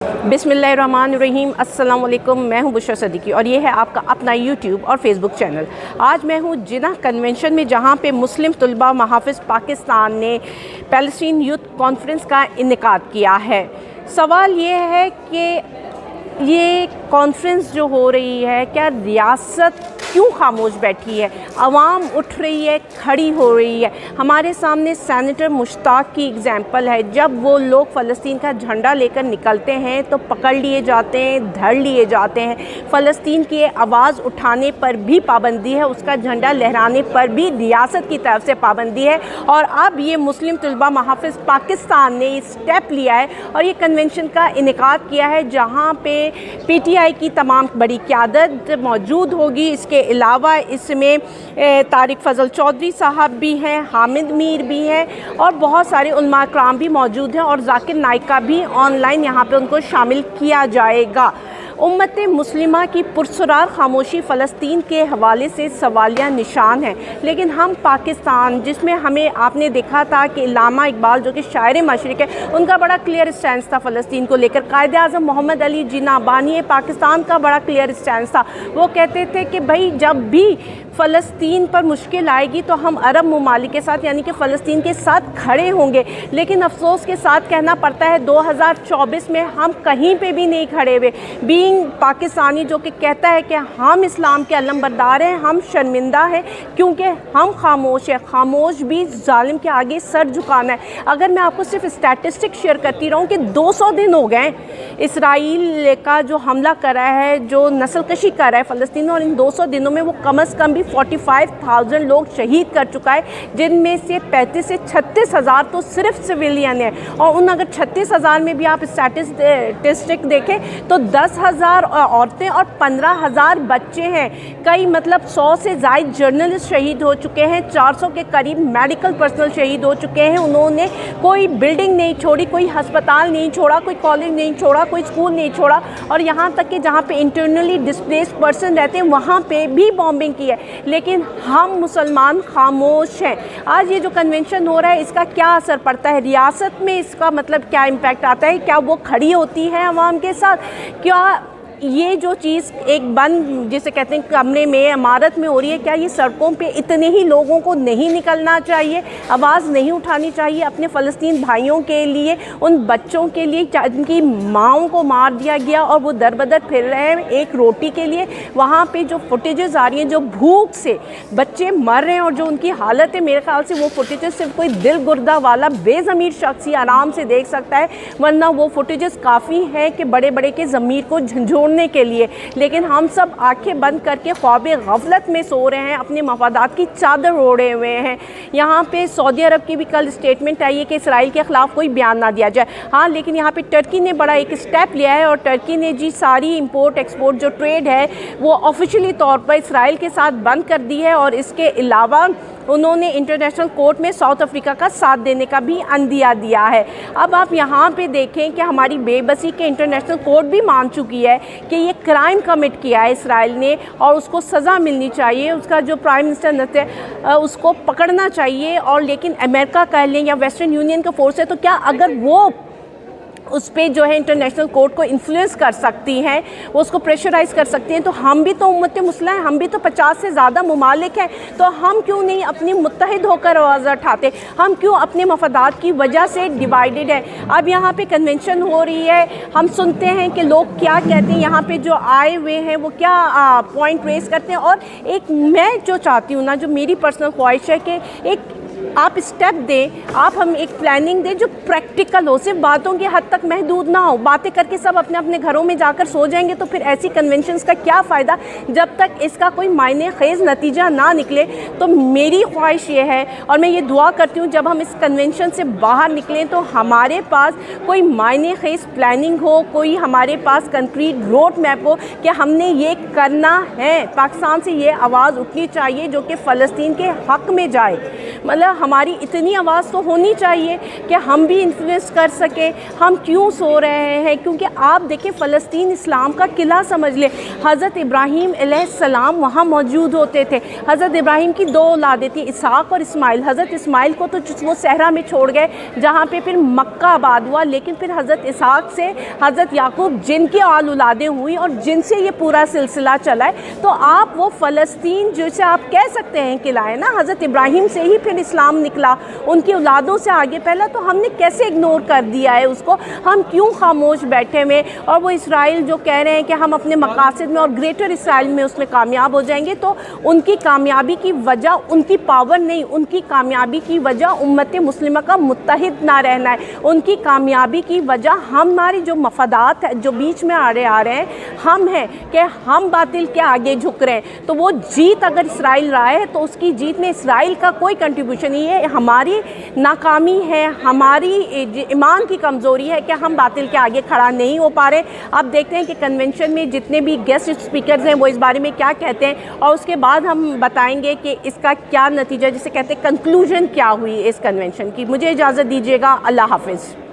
बिस्मिल्लाहिर्रहमानिर्रहीम। अस्सलाम वालेकुम। मैं हूं बुशरा सदीकी और ये है आपका अपना यूट्यूब और फेसबुक चैनल। आज मैं हूं जिन्ना कन्वेंशन में, जहां पे मुस्लिम तलबा महाफिज पाकिस्तान ने पैलेस्टीन यूथ कॉन्फ्रेंस का इनेकाद किया है। सवाल ये है कि ये कॉन्फ्रेंस जो हो रही है, क्या रियासत क्यों खामोश बैठी है? आवाम उठ रही है, खड़ी हो रही है। हमारे सामने सेनेटर मुश्ताक की एग्जाम्पल है। जब वो लोग फ़लस्तीन का झंडा लेकर निकलते हैं तो पकड़ लिए जाते हैं, धर लिए जाते हैं। फ़लस्तीन की आवाज़ उठाने पर भी पाबंदी है, उसका झंडा लहराने पर भी रियासत की तरफ से पाबंदी है। और अब ये मुस्लिम तलबा महाफिज पाकिस्तान ने ये स्टेप लिया है और ये कन्वेंशन का इनेकाद किया है, जहाँ पे PTI की तमाम बड़ी क़यादत मौजूद होगी। इसके अलावा इसमें तारिक फजल चौधरी साहब भी हैं, हामिद मीर भी हैं और बहुत सारे उलमा कराम भी मौजूद हैं और जाकिर नाइक का भी ऑनलाइन यहाँ पे उनको शामिल किया जाएगा। उम्मत मुस्लिमा की पुरसरार खामोशी फ़लस्तीन के हवाले से सवालिया निशान है। लेकिन हम पाकिस्तान, जिसमें हमें आपने देखा था कि अल्लामा इकबाल जो कि शायर मशरिक़ है, उनका बड़ा क्लियर स्टैंस था फ़लस्तीन को लेकर। कायदे आज़म मोहम्मद अली जिन्ना बानी पाकिस्तान का बड़ा क्लियर स्टैंस था। वो कहते थे कि भाई जब भी फ़लस्तीन पर मुश्किल आएगी तो हम अरब ममालिक के साथ यानी कि फ़लस्तीन के साथ खड़े होंगे। लेकिन अफसोस के साथ कहना पड़ता है 2024 में हम कहीं पे भी नहीं खड़े हुए। बीइंग पाकिस्तानी जो कि कहता है कि हम इस्लाम के अलमबरदार हैं, हम शर्मिंदा हैं क्योंकि हम खामोश हैं। खामोश भी जालिम के आगे सर झुकाना है। अगर मैं आपको सिर्फ स्टैटिस्टिक शेयर करती रहूँ कि 200 दिन हो गए इसराइल का जो हमला करा है, जो नस्लकशी कर रहा है फ़लस्तीन में, और इन 200 दिनों में वो कम से कम भी 45,000 लोग शहीद कर चुका है, जिनमें से 35 से 36,000 तो सिर्फ सिविलियन है। और उन अगर 36,000 में भी आप स्टैटिस्टिक देखें तो 10,000 औरतें और 15,000 बच्चे हैं। कई मतलब 100 से ज़ायद जर्नलिस्ट शहीद हो चुके हैं, 400 के करीब मेडिकल पर्सनल शहीद हो चुके हैं। उन्होंने कोई बिल्डिंग नहीं छोड़ी, कोई हस्पताल नहीं छोड़ा, कोई कॉलेज नहीं छोड़ा, कोई स्कूल नहीं छोड़ा। और यहाँ तक कि जहाँ पे इंटरनली डिस्प्लेस्ड पर्सन रहते हैं वहाँ पे भी बॉम्बिंग की है। लेकिन हम मुसलमान खामोश हैं। आज ये जो कन्वेंशन हो रहा है, इसका क्या असर पड़ता है रियासत में? इसका मतलब क्या इम्पैक्ट आता है? क्या वो खड़ी होती है अवाम के साथ? क्या ये जो चीज़ एक बंद जिसे कहते हैं कमरे में, इमारत में हो रही है, क्या ये सड़कों पे इतने ही लोगों को नहीं निकलना चाहिए, आवाज़ नहीं उठानी चाहिए अपने फ़लस्तीन भाइयों के लिए, उन बच्चों के लिए जिनकी माँओं को मार दिया गया और वो दर बदर फिर रहे हैं एक रोटी के लिए? वहाँ पे जो फुटेजेस आ रही हैं, जो भूख से बच्चे मर रहे हैं और जो उनकी हालत है, मेरे ख्याल से वो फुटेजेस सिर्फ कोई दिल गुर्दा वाला बेज़मीर शख्स ही आराम से देख सकता है, वरना वो फुटेजेस काफ़ी हैं कि बड़े बड़े के ज़मीर को झंझोड़ के लिए। लेकिन हम सब आंखें बंद करके ख्वाबे गफलत में सो रहे हैं, अपने मफादात की चादर ओढ़े हुए हैं। यहाँ पे सऊदी अरब की भी कल स्टेटमेंट आई है कि इसराइल के ख़िलाफ़ कोई बयान ना दिया जाए। हाँ, लेकिन यहाँ पे टर्की ने बड़ा एक स्टेप लिया है और टर्की ने जी सारी इंपोर्ट एक्सपोर्ट जो ट्रेड है वो ऑफिशियली तौर पर इसराइल के साथ बंद कर दी है। और इसके अलावा उन्होंने इंटरनेशनल कोर्ट में साउथ अफ्रीका का साथ देने का भी अंदिया दिया है। अब आप यहाँ पे देखें कि हमारी बेबसी के इंटरनेशनल कोर्ट भी मान चुकी है कि ये क्राइम कमिट किया है इसराइल ने और उसको सज़ा मिलनी चाहिए। उसका जो प्राइम मिनिस्टर है उसको पकड़ना चाहिए। और लेकिन अमेरिका कह लें या वेस्टर्न यूनियन का फोर्स है, तो क्या अगर वो उस पर जो है इंटरनेशनल कोर्ट को इन्फ्लुएंस कर सकती हैं, वो उसको प्रेशराइज़ कर सकती हैं, तो हम भी तो उम्मत मुस्लिम हैं, हम भी तो 50 से ज़्यादा ममालिक हैं, तो हम क्यों नहीं अपनी मुत्तहिद होकर आवाज़ उठाते? हम क्यों अपने मफादात की वजह से डिवाइडेड है? अब यहाँ पे कन्वेंशन हो रही है, हम सुनते हैं कि लोग क्या कहते हैं, यहाँ पे जो आए हुए हैं वो क्या पॉइंट रेस करते हैं। और एक मैं जो चाहती हूँ ना, जो मेरी पर्सनल ख्वाहिश है कि एक आप स्टेप दें, आप हम एक प्लानिंग दें जो प्रैक्टिकल हो, सिर्फ बातों की हद तक महदूद ना हो। बातें करके सब अपने अपने घरों में जाकर सो जाएंगे तो फिर ऐसी कन्वेंशंस का क्या फ़ायदा जब तक इसका कोई मायने खेज़ नतीजा ना निकले। तो मेरी ख्वाहिश ये है और मैं ये दुआ करती हूँ जब हम इस कन्वेंशन से बाहर निकलें तो हमारे पास कोई मायने खेज़ प्लानिंग हो, कोई हमारे पास कंक्रीट रोड मैप हो कि हमने ये करना है। पाकिस्तान से ये आवाज़ उठनी चाहिए जो कि फ़लस्तीन के हक़ में जाए। मतलब हमारी इतनी आवाज़ तो होनी चाहिए कि हम भी انفلوئنس کر سکیں. ہم کیوں سو رہے ہیں؟ کیونکہ آپ دیکھیں فلسطین اسلام کا قلعہ سمجھ لیں. حضرت ابراہیم علیہ السلام وہاں موجود ہوتے تھے. حضرت ابراہیم کی 2 اولادیں تھیں، اسحاق اور اسماعیل. حضرت اسماعیل کو تو وہ صحرا میں چھوڑ گئے جہاں پہ پھر مکہ آباد ہوا، لیکن پھر حضرت اسحاق سے حضرت یعقوب جن کی اولادیں ہوئیں اور جن سے یہ پورا سلسلہ چلا ہے. تو آپ وہ فلسطین جسے آپ کہہ سکتے ہیں قلعہ ہے نا، حضرت ابراہیم سے ہی پھر اسلام نکلا، ان کی اولادوں سے آگے پہلا. تو ہم نے کیسے اگنور کر دیا ہے اس کو؟ ہم کیوں خاموش بیٹھے ہوئے؟ اور وہ اسرائیل جو کہہ رہے ہیں کہ ہم اپنے مقاصد میں اور گریٹر اسرائیل میں اس میں کامیاب ہو جائیں گے، تو ان کی کامیابی کی وجہ ان کی پاور نہیں، ان کی کامیابی کی وجہ امت مسلمہ کا متحد نہ رہنا ہے. ان کی کامیابی کی وجہ ہماری جو مفادات ہیں جو بیچ میں آ رہے ہیں ہم ہیں کہ ہم باطل کے آگے جھک رہے ہیں. تو وہ جیت اگر اسرائیل رہا ہے تو اس کی جیت میں اسرائیل کا کوئی کنٹریبیوشن نہیں ہے. ہماری ناکامی ہے، ہماری ایمان کی کمزوری ہے کہ ہم باطل کے آگے کھڑا نہیں ہو پا رہے. اب دیکھتے ہیں کہ کنونشن میں جتنے بھی گیسٹ اسپیکرز ہیں وہ اس بارے میں کیا کہتے ہیں، اور اس کے بعد ہم بتائیں گے کہ اس کا کیا نتیجہ، جسے کہتے ہیں کنکلوژن کیا ہوئی اس کنونشن کی. مجھے اجازت دیجیے گا. اللہ حافظ.